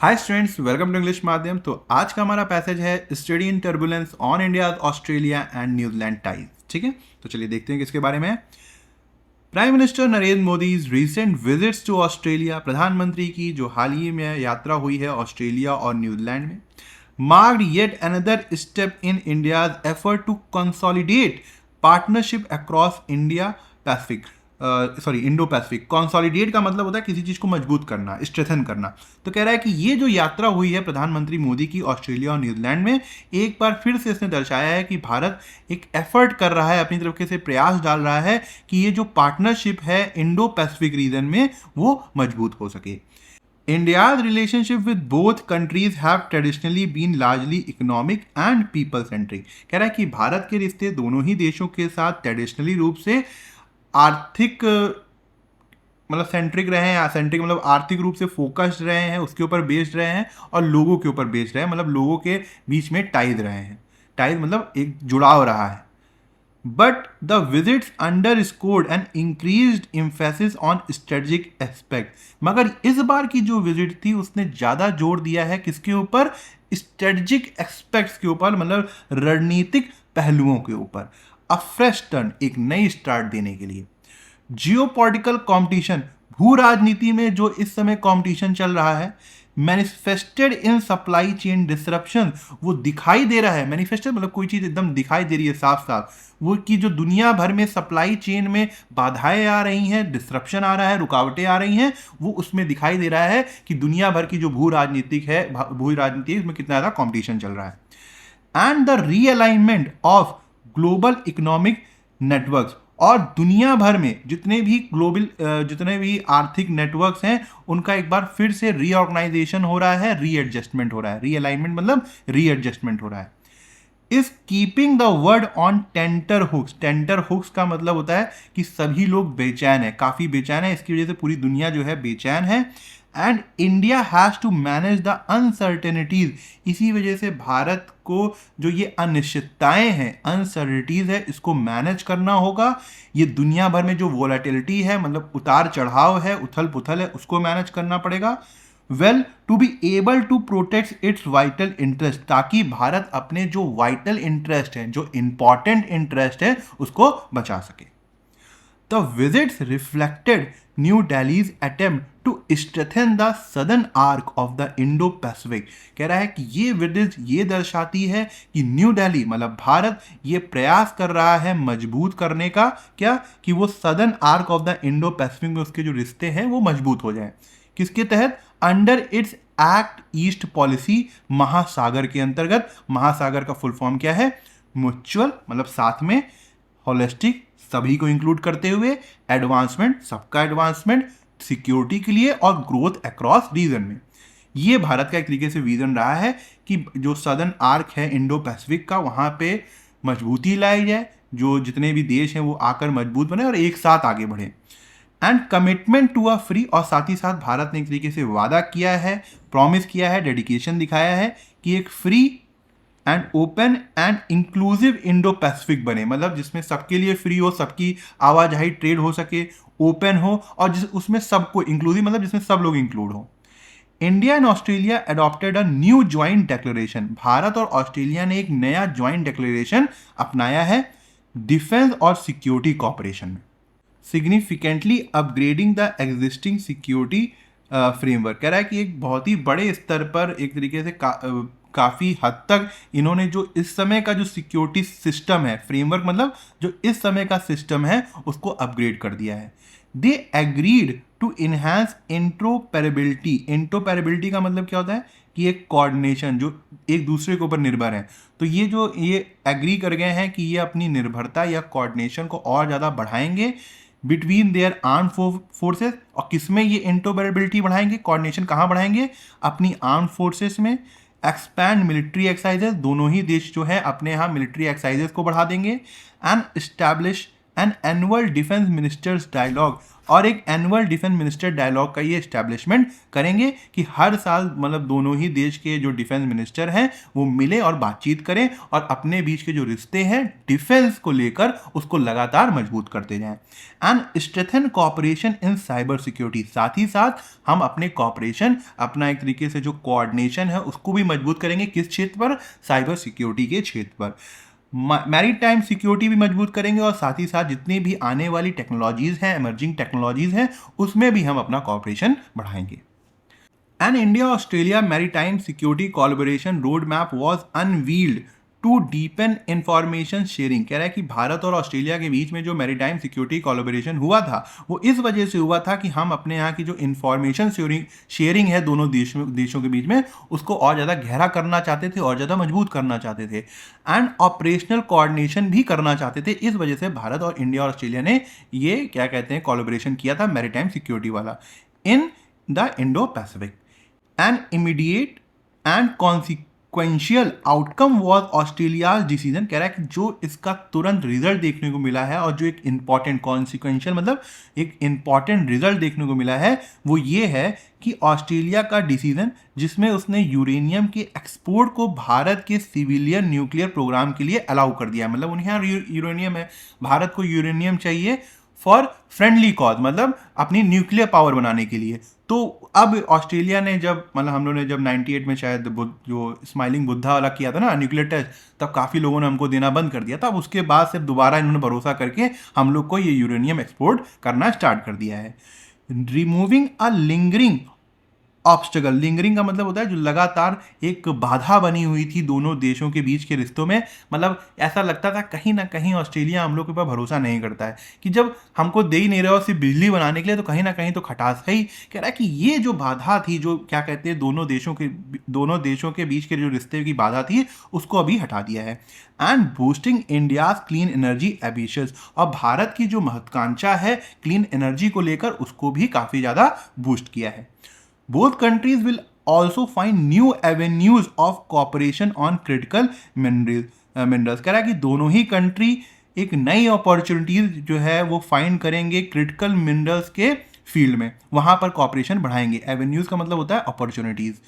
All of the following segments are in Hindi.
Hi students, welcome to English Madhyam. तो आज का हमारा पैसेज है study in turbulence on India, Australia and New Zealand ties. ठीक है, तो चलिए देखते हैं किसके बारे में है। Prime minister Narendra Modi recent visits to Australia, प्रधानमंत्री की जो हाल ही में यात्रा हुई है ऑस्ट्रेलिया और न्यूजीलैंड में, marked yet another step in India's effort to consolidate partnership across India Pacific Indo Pacific. Consolidate का मतलब होता है किसी चीज को मजबूत करना, स्ट्रेथन करना। तो कह रहा है कि ये जो यात्रा हुई है प्रधानमंत्री मोदी की ऑस्ट्रेलिया और न्यूजीलैंड में, एक बार फिर से इसने दर्शाया है कि भारत एक एफर्ट कर रहा है, अपनी तरफ से प्रयास डाल रहा है कि ये जो पार्टनरशिप है इंडो पैसिफिक रीजन में वो मजबूत हो सके। India's relationship with both countries have traditionally been largely economic and people centric। कह रहा है कि भारत के रिश्ते दोनों ही देशों के साथ ट्रेडिशनली रूप से आर्थिक मतलब सेंट्रिक रहे हैं। सेंट्रिक मतलब आर्थिक रूप से फोकस्ड रहे हैं, उसके ऊपर बेस्ड रहे हैं, और लोगों के ऊपर बेस्ड रहे हैं, मतलब लोगों के बीच में टाइज रहे हैं। टाइज मतलब एक जुड़ाव रहा है। But the visits underscored an increased emphasis on strategic aspect। मगर इस बार की जो विजिट थी उसने ज़्यादा जोर दिया है किसके ऊपर? स्ट्रेटजिक एस्पेक्ट्स के ऊपर, मतलब रणनीतिक पहलुओं के ऊपर। अ फ्रेश टर्न, एक नई स्टार्ट देने के लिए। जियोपॉलिटिकल कंपटीशन, भू राजनीति में जो इस समय कंपटीशन चल रहा है, manifested in supply chain disruption, वो दिखाई दे रहा है। मैनिफेस्टेड मतलब कोई चीज़ एकदम दिखाई दे रही है साफ साफ, वो कि जो दुनिया भर में सप्लाई चेन में बाधाएं आ रही हैं, डिसरप्शन आ रहा है, रुकावटें आ रही हैं, वो उसमें दिखाई दे रहा है कि दुनिया भर की जो भू राजनीति है उसमें कितना ज़्यादा कॉम्पिटिशन चल रहा है। And the realignment of global economic networks, और दुनिया भर में जितने भी आर्थिक नेटवर्क्स हैं उनका एक बार फिर से रीऑर्गेनाइजेशन हो रहा है, रीएडजस्टमेंट हो रहा है। रीअलाइनमेंट मतलब रीएडजस्टमेंट हो रहा है। Is keeping the word on tenterhooks. Tenterhooks का मतलब होता है कि सभी लोग बेचैन है, काफ़ी बेचैन है, इसकी वजह से पूरी दुनिया जो है बेचैन है। And India has to manage the uncertainties, इसी वजह से भारत को जो ये अनिश्चितताएं हैं, अनसर्टेनिटीज है, इसको मैनेज करना होगा। ये दुनिया भर में जो वोलेटिलिटी है, मतलब उतार चढ़ाव है, उथल पुथल है, उसको मैनेज करना पड़ेगा। Well, to be able to protect its vital interest, ताकि भारत अपने जो वाइटल इंटरेस्ट है, जो इंपॉर्टेंट इंटरेस्ट है, उसको बचा सके। The visits reflected New Delhi's attempt to strengthen the southern arc of the Indo-Pacific। कह रहा है कि ये विजिट ये दर्शाती है कि न्यू दिल्ली मतलब भारत ये प्रयास कर रहा है मजबूत करने का, क्या कि वो southern arc of the Indo Pacific में उसके जो रिश्ते हैं वो मजबूत हो जाए। किसके तहत? Under its act east policy, महासागर के अंतर्गत। महासागर का फुल फॉर्म क्या है? म्यूचुअल मतलब साथ में, होलिस्टिक सभी को इंक्लूड करते हुए, एडवांसमेंट सबका एडवांसमेंट, सिक्योरिटी के लिए, और ग्रोथ अक्रॉस रीजन में। ये भारत का एक तरीके से विजन रहा है कि जो सदर्न आर्क है इंडो पैसिफिक का, वहाँ पे मजबूती लाई जाए, जो जितने भी देश हैं वो आकर मजबूत बने और एक साथ आगे बढ़े। And commitment to a free, और साथ ही साथ भारत ने एक तरीके से वादा किया है, प्रॉमिस किया है, डेडिकेशन दिखाया है कि एक free and open and inclusive Indo Pacific बने, मतलब जिसमें सबके लिए फ्री हो, सबकी आवाजाही ट्रेड हो सके, ओपन हो, और उसमें सबको इंक्लूसिव मतलब जिसमें सब लोग इंक्लूड हो। India and Australia adopted a new joint declaration, Bharat और ऑस्ट्रेलिया ने एक नया ज्वाइंट डिक्लेरेशन अपनाया है डिफेंस और सिक्योरिटी कॉपरेशन में, significantly upgrading the existing security framework. कह रहा है कि एक बहुत ही बड़े स्तर पर एक तरीके से काफ़ी हद तक इन्होंने जो इस समय का जो सिक्योरिटी सिस्टम है, फ्रेमवर्क मतलब जो इस समय का सिस्टम है, उसको अपग्रेड कर दिया है। They agreed to enhance interoperability. Interoperability का मतलब क्या होता है कि एक कोऑर्डिनेशन जो एक दूसरे के ऊपर निर्भर है। तो ये एग्री कर गए हैं कि ये अपनी निर्भरता या कोऑर्डिनेशन को और ज़्यादा बढ़ाएंगे बिटवीन देयर आर्म फोर्सेस। और किसमें ये इंट्रोपेरेबिलिटी बढ़ाएंगे, कोऑर्डिनेशन कहाँ बढ़ाएंगे? अपनी आर्म फोर्सेस में। एक्सपैंड मिलिट्री एक्सरसाइजेस, दोनों ही देश जो है अपने यहाँ मिलिट्री एक्सरसाइजेस को बढ़ा देंगे। And establish an annual defence ministers dialogue, और एक एनुअल डिफेंस मिनिस्टर डायलॉग का ये इस्टेब्लिशमेंट करेंगे कि हर साल मतलब दोनों ही देश के जो डिफेंस मिनिस्टर हैं वो मिले और बातचीत करें और अपने बीच के जो रिश्ते हैं डिफेंस को लेकर उसको लगातार मजबूत करते जाएं and strengthen cooperation in cyber security. साथ ही साथ हम अपने कॉपरेशन, अपना एक तरीके से जो कोऑर्डिनेशन है उसको भी मजबूत करेंगे। किस क्षेत्र पर? साइबर सिक्योरिटी के क्षेत्र पर। मैरीटाइम सिक्योरिटी भी मजबूत करेंगे और साथ ही साथ जितनी भी आने वाली टेक्नोलॉजीज हैं, इमर्जिंग टेक्नोलॉजीज हैं, उसमें भी हम अपना कॉपरेशन बढ़ाएंगे। An India Australia maritime security collaboration road map was unveiled to deepen information sharing. कह रहा है कि भारत और ऑस्ट्रेलिया के बीच में जो मैरीटाइम सिक्योरिटी कोलैबोरेशन हुआ था वो इस वजह से हुआ था कि हम अपने यहाँ की जो इंफॉर्मेशन शेयरिंग है दोनों देशों के बीच में उसको और ज़्यादा गहरा करना चाहते थे और ज़्यादा मजबूत करना चाहते थे एंड ऑपरेशनल कोऑर्डिनेशन भी करना चाहते थे। इस वजह से भारत और इंडिया और ऑस्ट्रेलिया ने ये क्या कहते हैं कोलैबोरेशन किया था मैरीटाइम सिक्योरिटी वाला in the Indo Pacific. An immediate and consequential outcome was Australia's decision. कह रहा है कि जो इसका तुरंत रिजल्ट देखने को मिला है और जो एक इंपॉर्टेंट कॉन्सिक्वेंशियल मतलब एक इंपॉर्टेंट रिजल्ट देखने को मिला है वो ये है कि ऑस्ट्रेलिया का डिसीजन जिसमें उसने यूरेनियम के एक्सपोर्ट को भारत के सिविलियन न्यूक्लियर प्रोग्राम के लिए अलाउ कर दिया। मतलब उन्हें यहाँ यूरेनियम है, भारत को यूरेनियम चाहिए फॉर फ्रेंडली कॉज, मतलब अपनी न्यूक्लियर पावर बनाने के लिए। तो अब ऑस्ट्रेलिया ने जब मतलब हम लोगों ने जब 98 में शायद जो स्माइलिंग बुद्धा वाला किया था ना न्यूक्लियर टेस्ट, तब काफ़ी लोगों ने हमको देना बंद कर दिया था। अब उसके बाद से दोबारा इन्होंने भरोसा करके हम लोग को ये यूरेनियम एक्सपोर्ट करना स्टार्ट कर दिया है। Removing a lingering obstacle, lingering का मतलब होता है जो लगातार एक बाधा बनी हुई थी दोनों देशों के बीच के रिश्तों में। मतलब ऐसा लगता था कहीं ना कहीं ऑस्ट्रेलिया हम लोग के ऊपर भरोसा नहीं करता है कि जब हमको दे ही नहीं रहा सिर्फ बिजली बनाने के लिए तो कहीं ना कहीं तो खटास है ही। कह रहा है कि ये जो बाधा थी, जो क्या कहते हैं दोनों देशों के बीच के जो रिश्ते की बाधा थी उसको अभी हटा दिया है। And boosting India's clean energy ambitions, और भारत की जो महत्वाकांक्षा है क्लीन एनर्जी को लेकर उसको भी काफ़ी ज़्यादा बूस्ट किया है। Both countries will also find new avenues of cooperation on critical minerals। कह रहा है कि दोनों ही कंट्री एक नई अपॉर्चुनिटीज जो है वो फाइंड करेंगे क्रिटिकल मिनरल्स के फील्ड में, वहां पर कॉपरेशन बढ़ाएंगे। एवेन्यूज का मतलब होता है opportunities.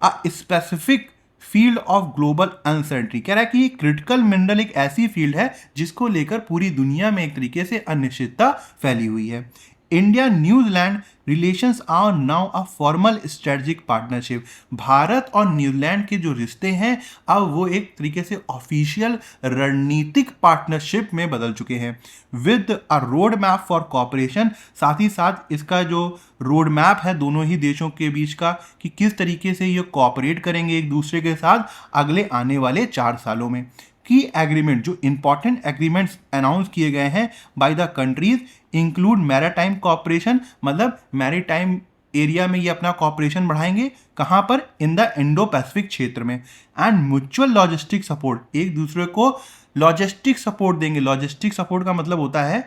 A specific field of global uncertainty, कह रहा है कि क्रिटिकल मिनरल एक ऐसी फील्ड है जिसको लेकर पूरी दुनिया में एक तरीके से अनिश्चितता फैली हुई है। India New Zealand relations are now a formal strategic partnership. Bharat और न्यूजीलैंड के जो रिश्ते हैं अब वो एक तरीके से ऑफिशियल रणनीतिक पार्टनरशिप में बदल चुके हैं with a road map for cooperation. साथ ही साथ इसका जो रोड मैप है दोनों ही देशों के बीच का कि किस तरीके से ये कॉपरेट करेंगे एक दूसरे के साथ अगले आने वाले 4 सालों में। की एग्रीमेंट, जो इंपॉर्टेंट एग्रीमेंट्स अनाउंस किए गए हैं by the countries include maritime cooperation, मतलब मैरीटाइम एरिया में ये अपना कॉपरेशन बढ़ाएंगे। कहाँ पर? इन द इंडो पैसिफिक क्षेत्र में। एंड म्यूचुअल लॉजिस्टिक सपोर्ट, एक दूसरे को लॉजिस्टिक सपोर्ट देंगे। लॉजिस्टिक सपोर्ट का मतलब होता है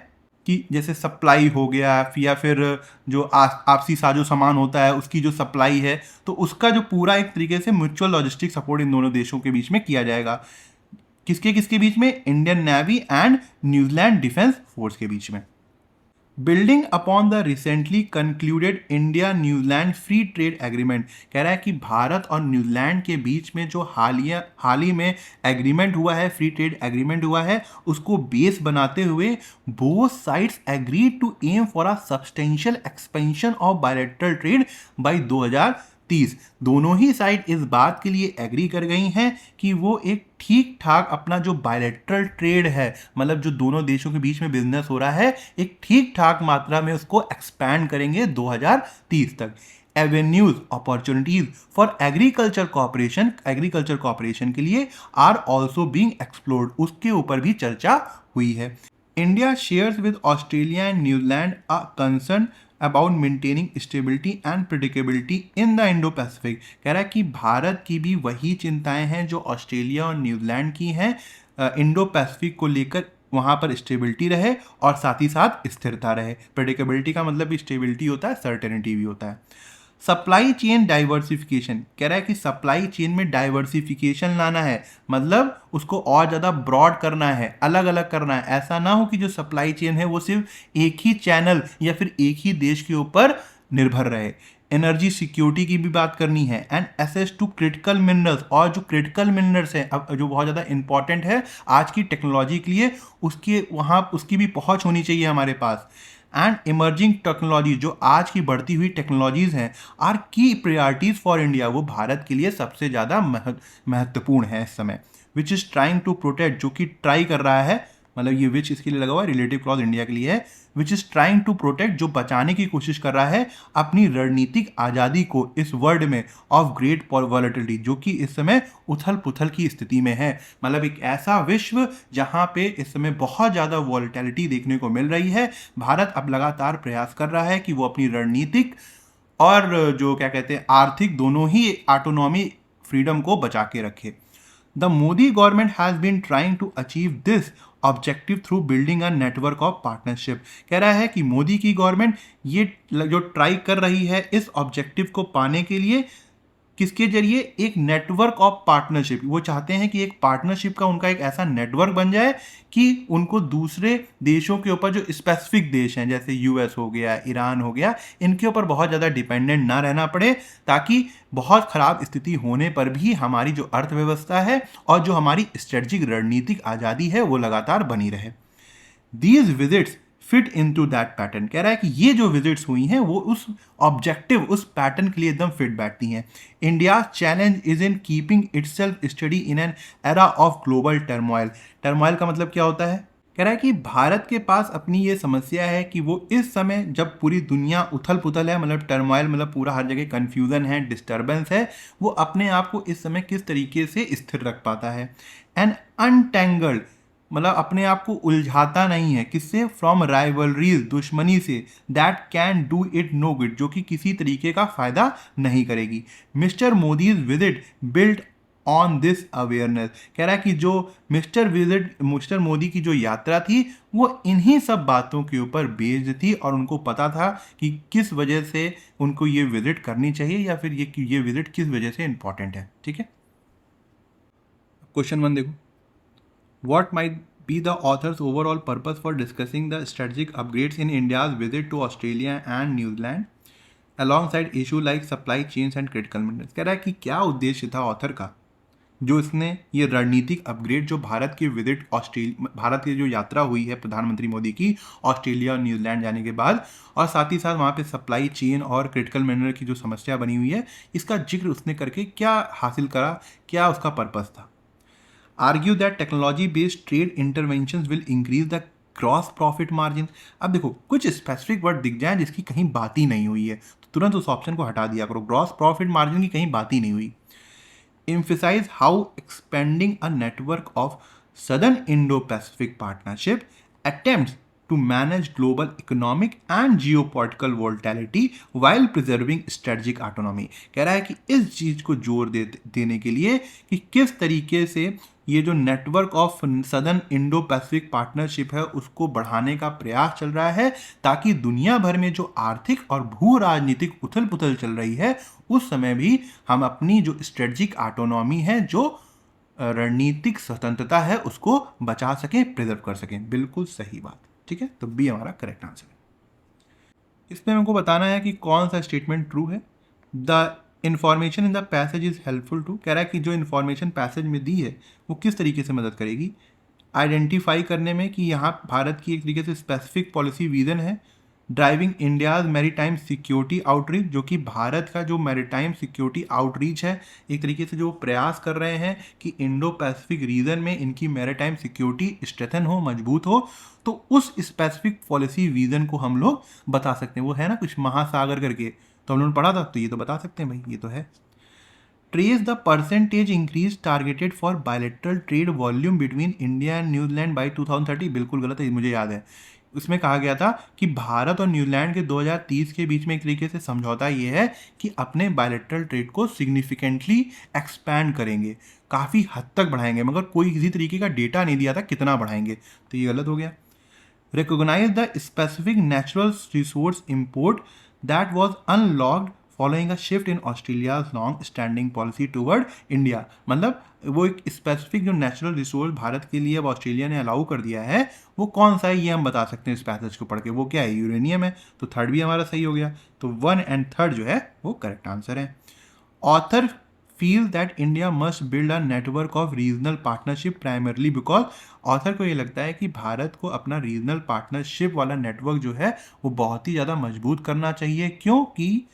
कि जैसे सप्लाई हो गया या फिर जो आपसी साजो सामान होता है उसकी जो सप्लाई है तो उसका जो पूरा एक तरीके से म्यूचुअल लॉजिस्टिक सपोर्ट इन दोनों देशों के बीच में किया जाएगा। किसके बीच में? Indian navy and New Zealand defence force के बीच में। Building upon the recently concluded India New Zealand free trade agreement, कह रहा है कि भारत और न्यूजीलैंड के बीच में जो हाल ही में एग्रीमेंट हुआ है, फ्री ट्रेड एग्रीमेंट हुआ है, उसको बेस बनाते हुए both sides agreed to aim for a substantial expansion of bilateral trade by 2030। दोनों ही साइड इस बात के लिए एग्री कर गई हैं कि वो एक ठीक ठाक अपना जो बायलैटरल ट्रेड है, मतलब जो दोनों देशों के बीच में बिजनेस हो रहा है, एक ठीक ठाक मात्रा में उसको एक्सपैंड करेंगे 2030 तक। Avenues opportunities for agriculture cooperation के लिए आर ऑल्सो बीइंग एक्सप्लोर्ड, उसके ऊपर भी चर्चा हुई है। India shares with Australia and New Zealand a concern about maintaining stability and predictability in the Indo Pacific, कह रहा है कि भारत की भी वही चिंताएं हैं जो ऑस्ट्रेलिया और न्यूजीलैंड की हैं इंडो पैसिफिक को लेकर, वहाँ पर स्टेबिलिटी रहे और साथ ही साथ स्थिरता रहे। प्रेडिक्टेबिलिटी का मतलब भी स्टेबिलिटी होता है, सर्टेनिटी भी होता है। सप्लाई चेन डाइवर्सिफिकेशन, कह रहा है कि सप्लाई चेन में डाइवर्सिफिकेशन लाना है, मतलब उसको और ज़्यादा ब्रॉड करना है, अलग अलग करना है। ऐसा ना हो कि जो सप्लाई चेन है वो सिर्फ एक ही चैनल या फिर एक ही देश के ऊपर निर्भर रहे। एनर्जी सिक्योरिटी की भी बात करनी है and access to critical minerals, और जो क्रिटिकल मिनरल्स हैं अब जो बहुत ज़्यादा इंपॉर्टेंट है आज की टेक्नोलॉजी के लिए, उसकी वहाँ उसकी भी पहुँच होनी चाहिए हमारे पास। एंड इमर्जिंग टेक्नोलॉजी, जो आज की बढ़ती हुई टेक्नोलॉजीज़ हैं, आर की प्रायोरिटीज़ फॉर इंडिया, वो भारत के लिए सबसे ज़्यादा महत्वपूर्ण है इस समय। Which is trying to protect, जो कि ट्राई कर रहा है, मतलब ये विच इसके लिए लगा हुआ है, रिलेटिव क्लॉज इंडिया के लिए है। Which is trying to protect, जो बचाने की कोशिश कर रहा है अपनी रणनीतिक आज़ादी को इस वर्ल्ड में ऑफ ग्रेट वॉलेटिलिटी, जो कि इस समय उथल पुथल की स्थिति में है। मतलब एक ऐसा विश्व जहाँ पे इस समय बहुत ज़्यादा वॉलेटिलिटी देखने को मिल रही है। भारत अब लगातार प्रयास कर रहा है कि वो अपनी रणनीतिक और जो क्या कहते हैं आर्थिक, दोनों ही ऑटोनॉमी, फ्रीडम को बचा के रखे। The Modi government has been trying to achieve this objective through building a network of partnership। कह रहा है कि मोदी की गवर्नमेंट ये जो ट्राई कर रही है इस ऑब्जेक्टिव को पाने के लिए, किसके जरिए, एक नेटवर्क ऑफ पार्टनरशिप। वो चाहते हैं कि एक पार्टनरशिप का उनका एक ऐसा नेटवर्क बन जाए कि उनको दूसरे देशों के ऊपर, जो स्पेसिफिक देश हैं जैसे यूएस हो गया, ईरान हो गया, इनके ऊपर बहुत ज़्यादा डिपेंडेंट ना रहना पड़े, ताकि बहुत ख़राब स्थिति होने पर भी हमारी जो अर्थव्यवस्था है और जो हमारी स्ट्रेटजिक रणनीतिक आज़ादी है वो लगातार बनी रहे। These visits fit into that pattern, कह रहा है कि ये जो विजिट्स हुई हैं वो उस ऑब्जेक्टिव, उस पैटर्न के लिए एकदम फिट बैठती हैं। India challenge is in keeping itself study in an era of global turmoil. Turmoil का मतलब क्या होता है? कह रहा है कि भारत के पास अपनी ये समस्या है कि वो इस समय जब पूरी दुनिया उथल पुथल है, मतलब टर्मोइल मतलब पूरा हर जगह कन्फ्यूज़न है, डिस्टर्बेंस है, वो अपने आप को इस समय किस तरीके से स्थिर रख पाता है। एंड अनटेंगल्ड, मतलब अपने आप को उलझाता नहीं है, किससे? फ्रॉम राइवलरीज, दुश्मनी से, that can do it no good, जो कि किसी तरीके का फायदा नहीं करेगी। Mister Modi's visit build on this awareness, कह रहा है कि जो मिस्टर मोदी की जो यात्रा थी वो इन्हीं सब बातों के ऊपर बेस्ड थी, और उनको पता था कि किस वजह से उनको ये विजिट करनी चाहिए, या फिर ये विजिट किस वजह से इंपॉर्टेंट है। ठीक है, क्वेश्चन 1 देखो। What might be the author's overall purpose for discussing the strategic upgrades in India's visit to Australia and New Zealand, alongside issue like supply chains and critical minerals? कह रहा है कि क्या उद्देश्य था ऑथर का, जो इसने ये रणनीतिक अपग्रेड जो भारत की विजिट भारत की जो यात्रा हुई है प्रधानमंत्री मोदी की ऑस्ट्रेलिया और न्यूजीलैंड जाने के बाद, और साथ ही साथ वहाँ पे सप्लाई चेन और क्रिटिकल मिनरल की जो समस्या बनी हुई है, इसका जिक्र उसने करके क्या हासिल करा, क्या उसका पर्पस था। Argue that technology based trade interventions will increase the cross profit margin. अब देखो कुछ स्पेसिफिक वर्ड दिख जाए जिसकी कहीं बात ही नहीं हुई है तो तुरंत उस ऑप्शन को हटा दिया करो। ग्रॉस प्रॉफिट मार्जिन की कहीं बात ही नहीं हुई। emphasize how expanding a network of Southern Indo-Pacific Partnership attempts to manage global economic and geopolitical volatility while preserving strategic autonomy। कह रहा है कि इस चीज़ को जोर देने के लिए कि किस तरीके से ये जो network of southern Indo Pacific partnership है उसको बढ़ाने का प्रयास चल रहा है, ताकि दुनिया भर में जो आर्थिक और भू राजनीतिक उथल पुथल चल रही है उस समय भी हम अपनी जो स्ट्रेटजिक ऑटोनॉमी है, जो रणनीतिक स्वतंत्रता है, उसको बचा सकें, प्रिजर्व कर सकें। बिल्कुल सही बात। ठीक है, तो बी हमारा करेक्ट आंसर है। इसमें हमको बताना है कि कौन सा स्टेटमेंट ट्रू है। The information in the passage is helpful to, कह रहा है कि जो इन्फॉर्मेशन पैसेज में दी है वो किस तरीके से मदद करेगी आइडेंटिफाई करने में कि यहाँ भारत की एक तरीके से स्पेसिफिक पॉलिसी विजन है। Driving India's maritime security outreach, जो कि भारत का जो मैरीटाइम सिक्योरिटी आउटरीच है, एक तरीके से जो प्रयास कर रहे हैं कि इंडो पैसिफिक रीजन में इनकी मैरीटाइम सिक्योरिटी स्ट्रेथन हो, मजबूत हो, तो उस स्पेसिफिक पॉलिसी विजन को हम लोग बता सकते हैं। वो है ना कुछ महासागर करके, तो हम लोगों ने पढ़ा था, तो ये तो बता सकते हैं भाई, ये तो है। Trace the percentage increase targeted for bilateral trade volume between India and New Zealand by 2030। बिल्कुल गलत है, मुझे याद है। उसमें कहा गया था कि भारत और न्यूजीलैंड के 2030 के बीच में एक तरीके से समझौता ये है कि अपने बायलैटरल ट्रेड को सिग्निफिकेंटली एक्सपैंड करेंगे, काफ़ी हद तक बढ़ाएंगे, मगर कोई किसी तरीके का डेटा नहीं दिया था कितना बढ़ाएंगे, तो ये गलत हो गया। Recognize the specific natural resource import that was unlocked following a shift in Australia's long standing policy toward India. मतलब वो एक स्पेसिफिक जो नेचुरल रिसोर्स भारत के लिए अब ऑस्ट्रेलिया ने अलाउ कर दिया है वो कौन सा है, ये हम बता सकते हैं इस पैसेज को पढ़ के। वो क्या है? यूरेनियम है। तो थर्ड भी हमारा सही हो गया। तो 1 एंड 3 जो है वो करेक्ट आंसर है। Author feel that India must build a network of regional partnership primarily because, author को ये लगता है कि भारत को अपना रीजनल पार्टनरशिप वाला नेटवर्क जो है वो बहुत ही ज़्यादा मजबूत करना चाहिए, क्योंकि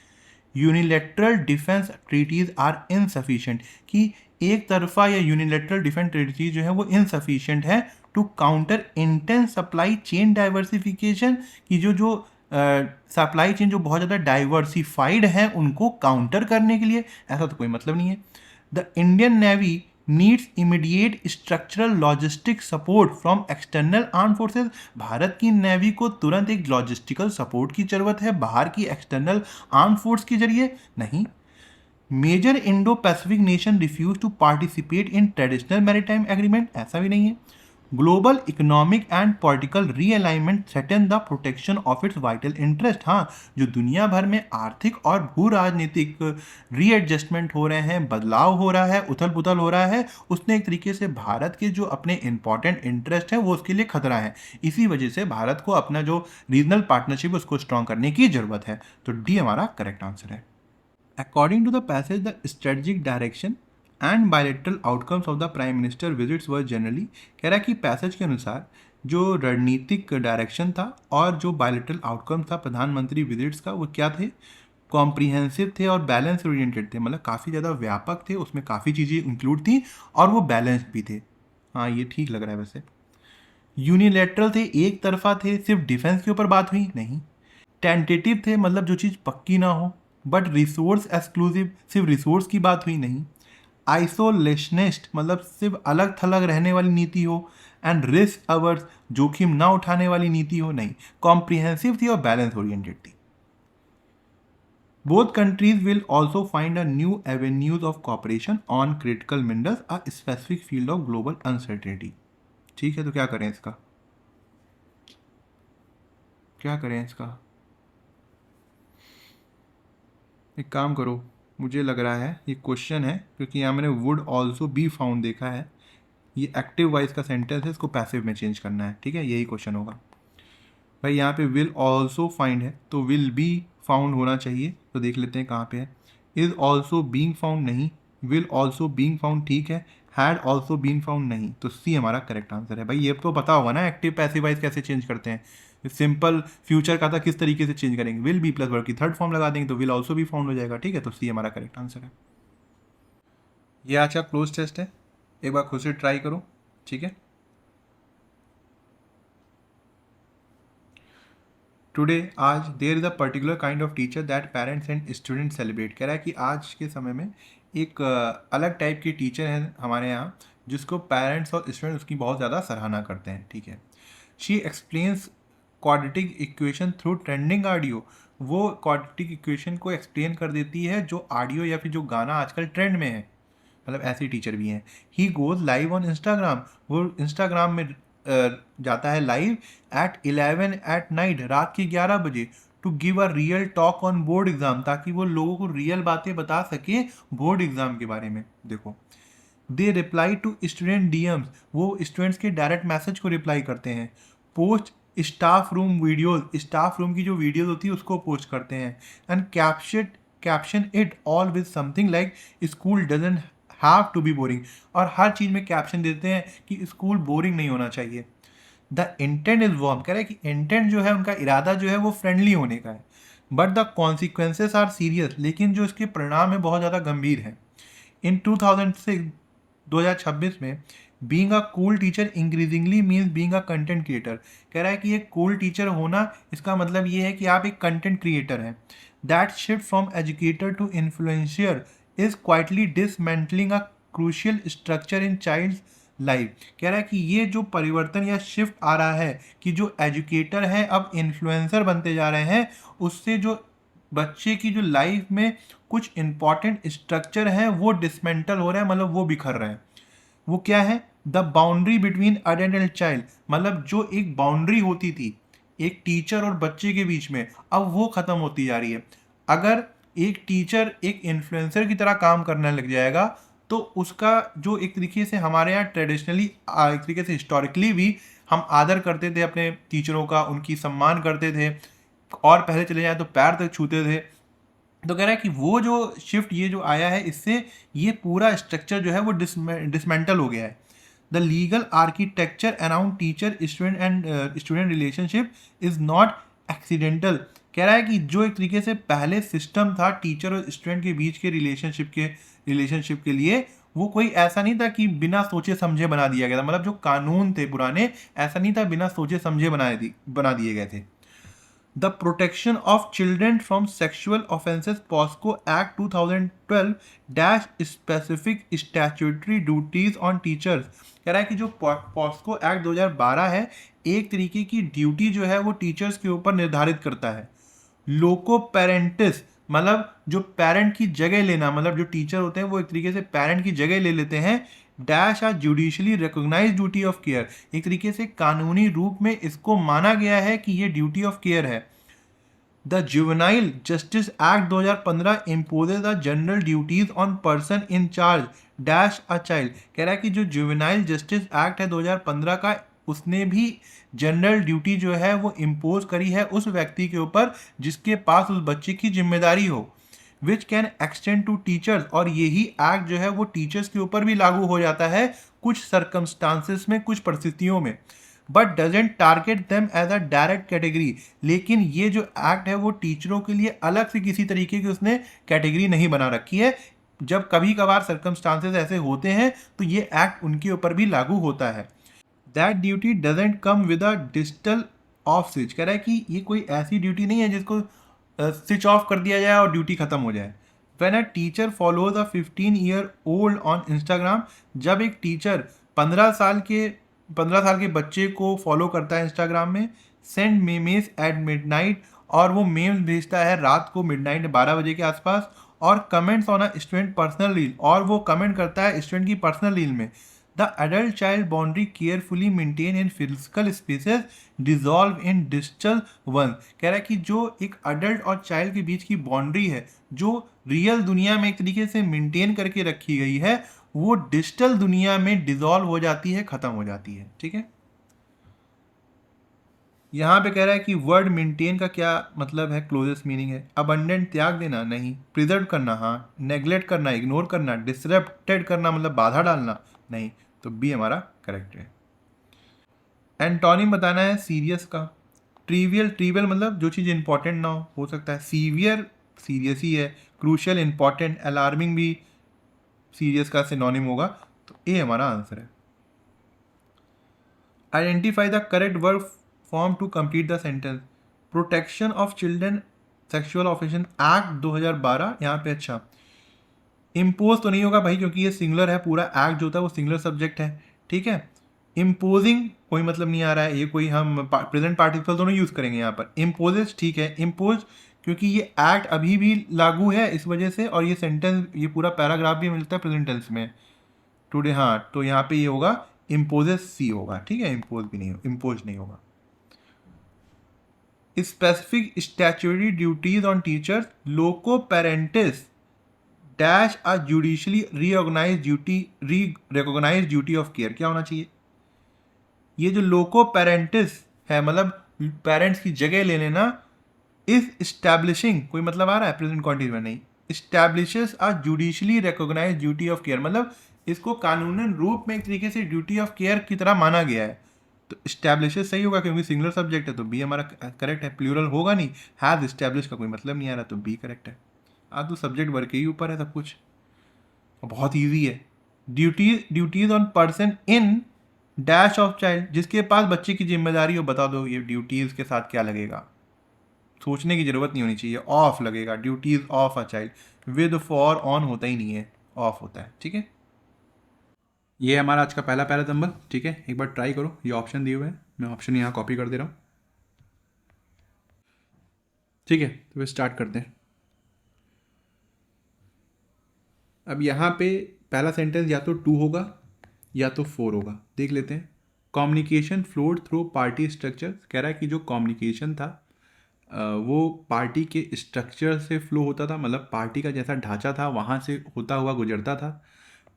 unilateral defence treaties are insufficient, कि एक तरफा या यूनिलेटरल डिफेंस ट्रीटीज जो है वो इनसफिशिएंट है to counter intense supply chain diversification, की जो जो सप्लाई चेन जो बहुत ज़्यादा डाइवर्सिफाइड है उनको काउंटर करने के लिए। ऐसा तो कोई मतलब नहीं है। The Indian navy needs immediate structural logistic support from external arm forces, Bharat की नेवी को तुरंत एक लॉजिस्टिकल सपोर्ट की जरूरत है बाहर की एक्सटर्नल आर्म फोर्स के जरिए नहीं। Major Indo Pacific nation refuse to participate in traditional maritime agreement, ऐसा भी नहीं है। Global economic and political realignment threaten the protection of its vital interest, हाँ जो दुनिया भर में आर्थिक और भू राजनीतिक रीएडजस्टमेंट हो रहे हैं, बदलाव हो रहा है, उथल पुथल हो रहा है, उसने एक तरीके से भारत के जो अपने इंपॉर्टेंट इंटरेस्ट है वो उसके लिए खतरा है। इसी वजह से भारत को अपना जो रीजनल पार्टनरशिप उसको स्ट्रॉन्ग करने की जरूरत है। तो डी हमारा करेक्ट आंसर है। According to the passage, the strategic direction and bilateral outcomes of the Prime Minister visits were generally, कह रहा है कि पैसेज के अनुसार जो रणनीतिक डायरेक्शन था और जो बायलेटरल आउटकम था प्रधानमंत्री विजिट्स का वो क्या थे? कॉम्प्रिहेंसिव थे और बैलेंस ओरिएंटेड थे, मतलब काफ़ी ज़्यादा व्यापक थे, उसमें काफ़ी चीज़ें इंक्लूड थी और वो बैलेंस भी थे। हाँ ये ठीक लग रहा है वैसे। यूनिलेटरल थे, एक तरफा थे, सिर्फ डिफेंस के ऊपर बात हुई नहीं। टेंटेटिव थे, मतलब जो चीज़ पक्की ना हो, बट रिसोर्स एक्सक्लूसिव, सिर्फ रिसोर्स की बात हुई नहीं। आइसोलेशनिस्ट, मतलब सिर्फ अलग थलग रहने वाली नीति हो। एंड रिस्क अवर्स, जोखिम ना उठाने वाली नीति हो नहीं। कॉम्प्रिहेंसिव थी और बैलेंस ओरिएंटेड थी। Both countries will also find a new avenues of corporation on critical minerals, a specific field of global uncertainty. ठीक है, तो क्या करें इसका? क्या करें इसका? एक काम करो, मुझे लग रहा है ये क्वेश्चन है, क्योंकि यहाँ मैंने वुड ऑल्सो बी फाउंड देखा है, ये एक्टिव वॉइस का सेंटेंस है, इसको पैसिव में चेंज करना है। ठीक है, यही क्वेश्चन होगा भाई। यहाँ पे विल ऑल्सो फाइंड है तो विल बी फाउंड होना चाहिए, तो देख लेते हैं कहाँ पे है। इज ऑल्सो बींग फाउंड नहीं, विल ऑल्सो बींग फाउंड ठीक है, हैड ऑल्सो बींग फाउंड नहीं, तो सी हमारा करेक्ट आंसर है। भाई ये तो पता होगा ना एक्टिव पैसिव वॉइस कैसे चेंज करते हैं। सिंपल फ्यूचर का था किस तरीके से चेंज करेंगे, विल बी प्लस वर्ब की थर्ड फॉर्म लगा देंगे तो विल ऑल्सो भी फाउंड हो जाएगा। ठीक है, तो सी हमारा करेक्ट आंसर है। ये आज का क्लोज टेस्ट है, एक बार खुद से ट्राई करो। ठीक है, टुडे आज there is a particular kind of teacher that parents and student celebrate, कह रहा है कि आज के समय में एक अलग टाइप की टीचर है हमारे यहाँ जिसको पेरेंट्स और स्टूडेंट उसकी बहुत ज़्यादा सराहना करते हैं। ठीक है, she explains quadratic equation through trending audio, वो क्वाड्रेटिक इक्वेशन को एक्सप्लेन कर देती है जो ऑडियो या फिर जो गाना आजकल ट्रेंड में है, मतलब ऐसी टीचर भी हैं। He goes live on Instagram, वो इंस्टाग्राम में जाता है लाइव एट 11 एट नाइट, रात के 11 बजे, to give a real talk on board exam, ताकि वो लोगों को रियल बातें बता सके बोर्ड एग्जाम के बारे में। देखो, they reply to student DMs, वो स्टूडेंट्स के डायरेक्ट मैसेज को रिप्लाई करते हैं। Post staff room videos, staff room की जो वीडियोज होती है उसको पोस्ट करते हैं। And caption it all with something like school doesn't have to be boring, और हर चीज़ में कैप्शन देते हैं कि स्कूल बोरिंग नहीं होना चाहिए। द इंटेंट इज वार्म, कह रहे हैं कि इंटेंट जो है उनका इरादा जो है वो फ्रेंडली होने का है, but the consequences are serious, लेकिन जो इसके परिणाम है बहुत ज़्यादा गंभीर है। इन 2026 में being a cool teacher increasingly means being a content creator, कह रहा है कि एक कूल टीचर होना इसका मतलब ये है कि आप एक कंटेंट क्रिएटर हैं। That shift from educator to influencer is quietly dismantling a crucial structure in child life, कह रहा है कि ये जो परिवर्तन या शिफ्ट आ रहा है कि जो एजुकेटर है अब इन्फ्लुएंसर बनते जा रहे हैं, उससे जो बच्चे की जो लाइफ में कुछ इंपॉर्टेंट स्ट्रक्चर है वो डिसमेंटल हो रहा है, मतलब वो बिखर रहे हैं। वो क्या है? The boundary between adult and child, मतलब जो एक बाउंड्री होती थी एक टीचर और बच्चे के बीच में, अब वो खत्म होती जा रही है। अगर एक टीचर एक इन्फ्लुएंसर की तरह काम करने लग जाएगा, तो उसका जो एक तरीके से हमारे यहाँ ट्रेडिशनली एक तरीके से हिस्टोरिकली भी हम आदर करते थे अपने टीचरों का, उनकी सम्मान करते थे, और पहले चले जाए तो पैर तक छूते थे। तो कह रहा है कि वो जो शिफ्ट ये जो आया है, इससे ये पूरा स्ट्रक्चर जो है वो डिसमेंटल हो गया है। The legal architecture around teacher student and student relationship is not accidental. कह रहा है कि जो एक तरीके से पहले सिस्टम था टीचर और स्टूडेंट के बीच के रिलेशनशिप के लिए, वो कोई ऐसा नहीं था कि बिना सोचे समझे बना दिया गया था। मतलब जो कानून थे पुराने, ऐसा नहीं था बिना सोचे समझे बना दिए गए थे। The Protection of Children from Sexual Offences POSCO Act 2012 dash specific statutory duties on teachers। कह रहा है कि जो पॉस्को एक्ट 2012 है, एक तरीके की ड्यूटी जो है वो टीचर्स के ऊपर निर्धारित करता है। लोको पेरेंटिस, मतलब जो पेरेंट की जगह लेना, मतलब जो टीचर होते हैं वो एक तरीके से पेरेंट की जगह ले लेते हैं। Dash a judicially recognise duty of care, एक तरीके से कानूनी रूप में इसको माना गया है कि ये ड्यूटी ऑफ केयर है। The juvenile justice act 2015 imposes the general duties on person in charge dash a child. कह रहा है कि जो जुवेनाइल जस्टिस एक्ट है 2015 का, उसने भी जनरल ड्यूटी जो है वो इम्पोज करी है उस व्यक्ति के ऊपर जिसके पास उस बच्चे की जिम्मेदारी हो, which can extend to teachers. और यही एक्ट जो है वो टीचर्स के ऊपर भी लागू हो जाता है कुछ सर्कमस्टांसिस में, कुछ परिस्थितियों में, but doesn't target them as a direct category. लेकिन ये जो एक्ट है वो टीचरों के लिए अलग से किसी तरीके की उसने कैटेगरी नहीं बना रखी है। जब कभी कभार सर्कमस्टांसेस ऐसे होते हैं तो ये एक्ट उनके ऊपर भी लागू होता है। That duty doesn't come with a digital off switch. कह रहा है कि ये कोई ऐसी ड्यूटी नहीं है जिसको स्विच ऑफ कर दिया जाए और ड्यूटी खत्म हो जाए। When a teacher follows a 15-year-old on Instagram, जब एक टीचर 15 साल के बच्चे को फॉलो करता है इंस्टाग्राम में, सेंड मेमेस एट मिडनाइट, और वो मेम्स भेजता है रात को मिडनाइट 12 बजे के आसपास, और comments on a student personal reel, और वो कमेंट करता है स्टूडेंट की पर्सनल रील में। The adult child boundary carefully maintain in physical spaces dissolve in digital one. कह रहा है कि जो एक अडल्ट और चाइल्ड के बीच की बाउंड्री है, जो रियल दुनिया में एक तरीके से मेंटेन करके रखी गई है, वो डिजिटल दुनिया में डिजॉल्व हो जाती है, खत्म हो जाती है। ठीक है, यहाँ पे कह रहा है कि वर्ड मेंटेन का क्या मतलब है, क्लोजेस्ट मीनिंग है। अबंडेंट त्याग देना, नहीं। प्रिजर्व करना, हाँ। नेग्लेक्ट करना, इग्नोर करना। डिसरप्टेड करना मतलब बाधा डालना, नहीं। तो बी हमारा करेक्ट है। एंटोनिम बताना है सीरियस का। ट्रीवियल मतलब जो चीज़ इंपॉर्टेंट ना हो सकता है। सीवियर सीरियस ही है। क्रूशियल इंपॉर्टेंट, अलार्मिंग भी सीरियस का सिनोनिम होगा, तो ए हमारा आंसर है। Identify the correct verb form to complete the sentence. Protection of children sexual offences act 2012, यहाँ पे अच्छा इम्पोज तो नहीं होगा भाई, क्योंकि ये सिंगुलर है, पूरा एक्ट जो होता है वो सिंगुलर सब्जेक्ट है। ठीक है, इम्पोजिंग कोई मतलब नहीं आ रहा है, ये कोई हम प्रेजेंट पार्टिसिपल दोनों यूज़ करेंगे यहाँ पर। इम्पोजेस ठीक है, इम्पोज क्योंकि ये एक्ट अभी भी लागू है इस वजह से, और ये सेंटेंस, ये पूरा पैराग्राफ भी मिलता है प्रेजेंट टेंस में टुडे, हाँ। तो यहाँ पे ये होगा इम्पोजेस, सी होगा। ठीक है, इम्पोज भी नहीं, इम्पोज नहीं होगा। Specific statutory duties on teachers loco parentis dash a judicially recognise duty of care. क्या होना चाहिए? ये जो लोको पेरेंटिस है, मतलब पेरेंट्स की जगह ले लेना। इस स्टैब्लिशिंग कोई मतलब आ रहा है प्रेजेंट कॉन्टिन्यूस में? नहीं। Establishes a judicially recognise duty of care, मतलब इसको कानूनन रूप में एक तरीके से ड्यूटी ऑफ केयर की तरह माना गया है। तो स्टैब्लिशेस सही होगा क्योंकि सिंगुलर सब्जेक्ट है, तो बी हमारा करेक्ट है। प्लूरल होगा नहीं, हैज स्टैब्लिश का कोई मतलब नहीं आ रहा, तो बी करेक्ट है। तो सब्जेक्ट वर्ग के ही ऊपर है सब कुछ, बहुत ईजी है। Duties on person in dash of child, जिसके पास बच्चे की जिम्मेदारी हो, बता दो ये ड्यूटीज के साथ क्या लगेगा। सोचने की जरूरत नहीं होनी चाहिए, ऑफ लगेगा। Duties of a child, with for on होता ही नहीं है, ऑफ होता है। ठीक है, ये हमारा आज का पहला पैराग्राफ। ठीक है, एक बार ट्राई करो, ये ऑप्शन दिए हुए हैं, मैं ऑप्शन यहाँ कॉपी कर दे रहा हूँ। ठीक है, तो वे स्टार्ट करते हैं। अब यहाँ पे पहला सेंटेंस या तो 2 होगा या तो 4 होगा, देख लेते हैं। Communication flowed through party structure. कह रहा है कि जो कम्युनिकेशन था वो पार्टी के स्ट्रक्चर से फ्लो होता था, मतलब पार्टी का जैसा ढांचा था वहाँ से होता हुआ गुजरता था,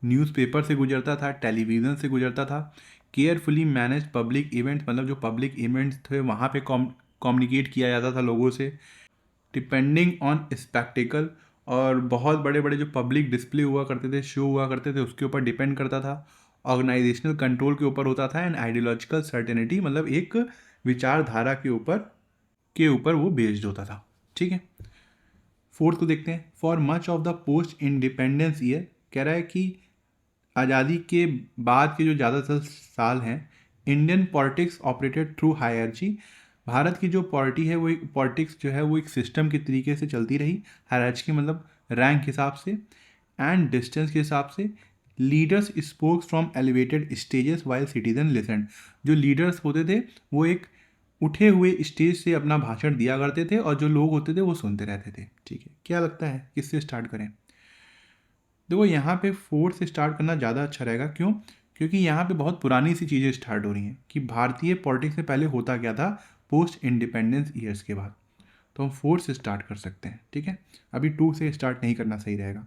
न्यूज़पेपर से गुजरता था, टेलीविज़न से गुजरता था, केयरफुली मैनेज पब्लिक इवेंट्स, मतलब जो पब्लिक इवेंट्स थे वहाँ पे कम्युनिकेट किया जाता था लोगों से, डिपेंडिंग ऑन स्पेक्टिकल, और बहुत बड़े बड़े जो पब्लिक डिस्प्ले हुआ करते थे, शो हुआ करते थे, उसके ऊपर डिपेंड करता था, ऑर्गेनाइजेशनल कंट्रोल के ऊपर होता था, एंड आइडियोलॉजिकल सर्टेनिटी, मतलब एक विचारधारा के ऊपर वो बेस्ड होता था। ठीक है, फोर्थ को देखते हैं। For much of the post independence year, कह रहा है कि आज़ादी के बाद के जो ज़्यादातर साल हैं, Indian politics operated through hierarchy, Bharat की जो पॉलिटी है वो एक पॉलिटिक्स जो है वो एक सिस्टम के तरीके से चलती रही, हायरची मतलब रैंक के हिसाब से एंड डिस्टेंस के हिसाब से। Leaders spokes from elevated stages while citizen listen, जो लीडर्स होते थे वो एक उठे हुए स्टेज से अपना भाषण दिया करते थे और जो लोग होते थे वो सुनते रहते थे। ठीक है, क्या लगता है किससे स्टार्ट करें? देखो यहाँ पे फोर्थ से स्टार्ट करना ज़्यादा अच्छा रहेगा। क्यों? क्योंकि यहाँ पे बहुत पुरानी सी चीज़ें स्टार्ट हो रही हैं कि भारतीय पॉलिटिक्स से पहले होता क्या था पोस्ट इंडिपेंडेंस ईयर्स के बाद। तो हम फोर्थ से स्टार्ट कर सकते हैं। ठीक है, अभी टू से स्टार्ट नहीं करना सही रहेगा।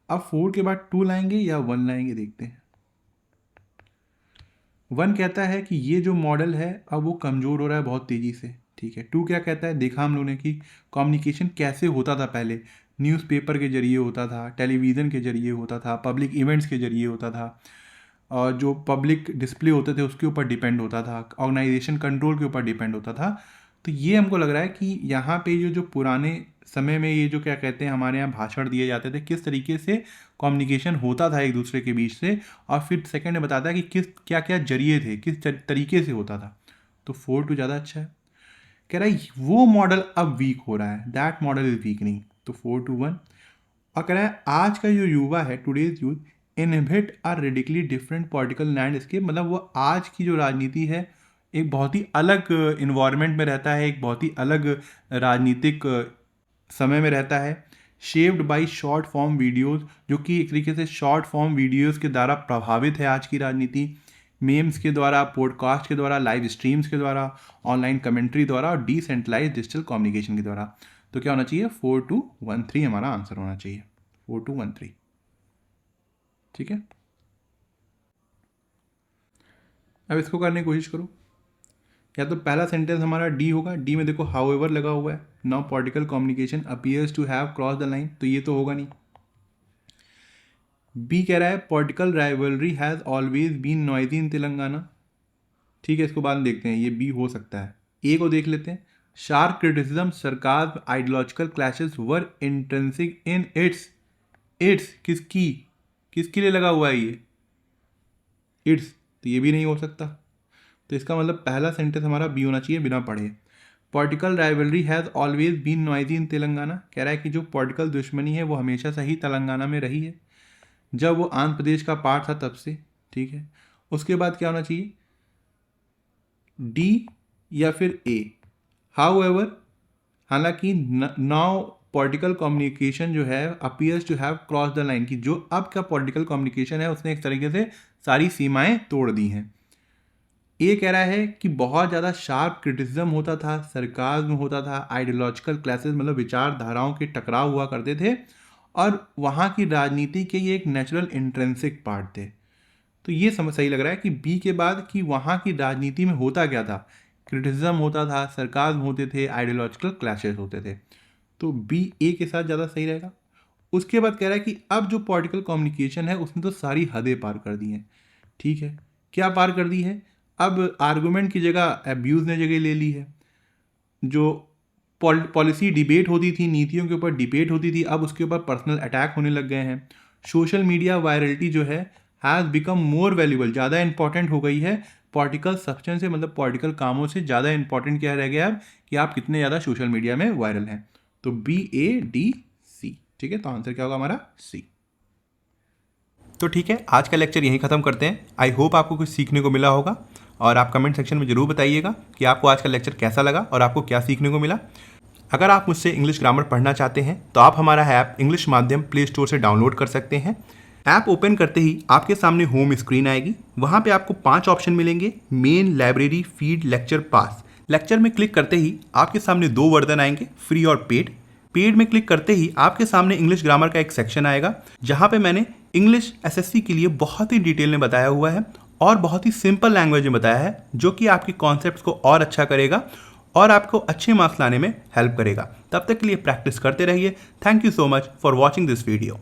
अब फोर के बाद टू लाएंगे या वन लाएंगे, देखते हैं। वन कहता है कि ये जो मॉडल है अब वो कमज़ोर हो रहा है बहुत तेज़ी से। ठीक है, टू क्या कहता है? देखा हम लोगों ने कि कम्युनिकेशन कैसे होता था पहले, न्यूज़पेपर के जरिए होता था, टेलीविज़न के जरिए होता था, पब्लिक इवेंट्स के जरिए होता था, और जो पब्लिक डिस्प्ले होते थे उसके ऊपर डिपेंड होता था, ऑर्गेनाइजेशन कंट्रोल के ऊपर डिपेंड होता था। तो ये हमको लग रहा है कि यहाँ पे जो पुराने समय में ये जो क्या कहते हैं हमारे यहाँ भाषण दिए जाते थे, किस तरीके से कम्युनिकेशन होता था एक दूसरे के बीच से, और फिर सेकंड में बताता है कि किस क्या क्या जरिए थे, किस तरीके से होता था। तो 4-2 ज़्यादा अच्छा है। कह रहा है वो मॉडल अब वीक हो रहा है, दैट मॉडल इज वीकनिंग, तो 4-1। और कह रहा है आज का जो युवा है, today's youth inhibit are radically different political landscape, मतलब वो आज की जो राजनीति है एक बहुत ही अलग इन्वायरमेंट में रहता है, एक बहुत ही अलग राजनीतिक समय में रहता है। Shaped by short form videos, जो कि एक तरीके से शॉर्ट फॉर्म वीडियोज़ के द्वारा प्रभावित है आज की राजनीति, मेम्स के द्वारा, पॉडकास्ट के द्वारा, लाइव स्ट्रीम्स के द्वारा, ऑनलाइन कमेंट्री द्वारा और डिसेंट्रलाइज डिजिटल कम्युनिकेशन के द्वारा। तो क्या होना चाहिए? 4-2-1-3 हमारा आंसर होना चाहिए, 4-2-1-3। ठीक है, अब इसको करने की कोशिश करो। या तो पहला सेंटेंस हमारा डी होगा, डी में देखो हाउएवर लगा हुआ है, now political communication appears to have cross the line, तो ये तो होगा नहीं। बी कह रहा है political rivalry has always been noisy in Telangana. ठीक है, इसको बाद में देखते हैं, ये बी हो सकता है। ए को देख लेते हैं। शार्प क्रिटिसिज्म, सरकार, ideological clashes were intrinsic in its किसके लिए लगा हुआ है ये इट्स, तो ये भी नहीं हो सकता। तो इसका मतलब पहला सेंटेंस हमारा बी होना चाहिए बिना पढ़े। Political rivalry has always been noisy in Telangana, कह रहा है कि जो पॉलिटिकल दुश्मनी है वो हमेशा से ही तेलंगाना में रही है, जब वो आंध्र प्रदेश का पार्ट था तब से। ठीक है, उसके बाद क्या होना चाहिए? डी या फिर ए। हाउएवर, हालांकि नाउ पॉलिटिकल कम्युनिकेशन जो है appears to have cross the line, कि जो अब का पॉलिटिकल कम्युनिकेशन है उसने एक तरीके से सारी सीमाएं तोड़ दी हैं। ये कह रहा है कि बहुत ज़्यादा शार्प क्रिटिसिज्म होता था, सरकाज़्म होता था, आइडियोलॉजिकल क्लैशेस मतलब विचारधाराओं के टकराव हुआ करते थे, और वहाँ की राजनीति के ये एक नेचुरल इंट्रेंसिक पार्ट थे। तो ये समझ सही लग रहा है कि बी के बाद कि वहाँ की राजनीति में होता क्या था, क्रिटिसिज्म होता था, सरकाज़्म होते थे, आइडियोलॉजिकल क्लैशेस होते थे। तो बी ए के साथ ज़्यादा सही रहेगा। उसके बाद कह रहा है कि अब जो पॉलिटिकल कम्युनिकेशन है उसने तो सारी हदें पार कर दी हैं। ठीक है, क्या पार कर दी है? अब आर्गूमेंट की जगह एब्यूज़ ने जगह ले ली है। जो पॉलिसी डिबेट होती थी, नीतियों के ऊपर डिबेट होती थी, अब उसके ऊपर पर्सनल अटैक होने लग गए हैं। सोशल मीडिया वायरलिटी जो है हैज़ बिकम मोर वैल्यूबल, ज़्यादा इंपॉर्टेंट हो गई है पॉलिटिकल सब्सटेंस से, मतलब पॉलिटिकल कामों से ज़्यादा इंपॉर्टेंट क्या रह गया अब कि आप कितने ज़्यादा सोशल मीडिया में वायरल हैं। तो बी ए डी सी। ठीक है, तो आंसर क्या होगा हमारा? सी। तो ठीक है, आज का लेक्चर यहीं ख़त्म करते हैं। आई होप आपको कुछ सीखने को मिला होगा, और आप कमेंट सेक्शन में ज़रूर बताइएगा कि आपको आज का लेक्चर कैसा लगा और आपको क्या सीखने को मिला। अगर आप मुझसे इंग्लिश ग्रामर पढ़ना चाहते हैं तो आप हमारा ऐप इंग्लिश माध्यम प्ले स्टोर से डाउनलोड कर सकते हैं। ऐप ओपन करते ही आपके सामने होम स्क्रीन आएगी, वहाँ पे आपको 5 ऑप्शन मिलेंगे: मेन, लाइब्रेरी, फीड, लेक्चर, पास। लेक्चर में क्लिक करते ही आपके सामने दो वर्जन आएंगे, फ्री और पेड। पेड में क्लिक करते ही आपके सामने इंग्लिश ग्रामर का एक सेक्शन आएगा जहां पे मैंने इंग्लिश एसएससी के लिए बहुत ही डिटेल में बताया हुआ है और बहुत ही सिंपल लैंग्वेज में बताया है, जो कि आपकी कॉन्सेप्ट्स को और अच्छा करेगा और आपको अच्छे मार्क्स लाने में हेल्प करेगा। तब तक के लिए प्रैक्टिस करते रहिए। Thank you so much for watching this video.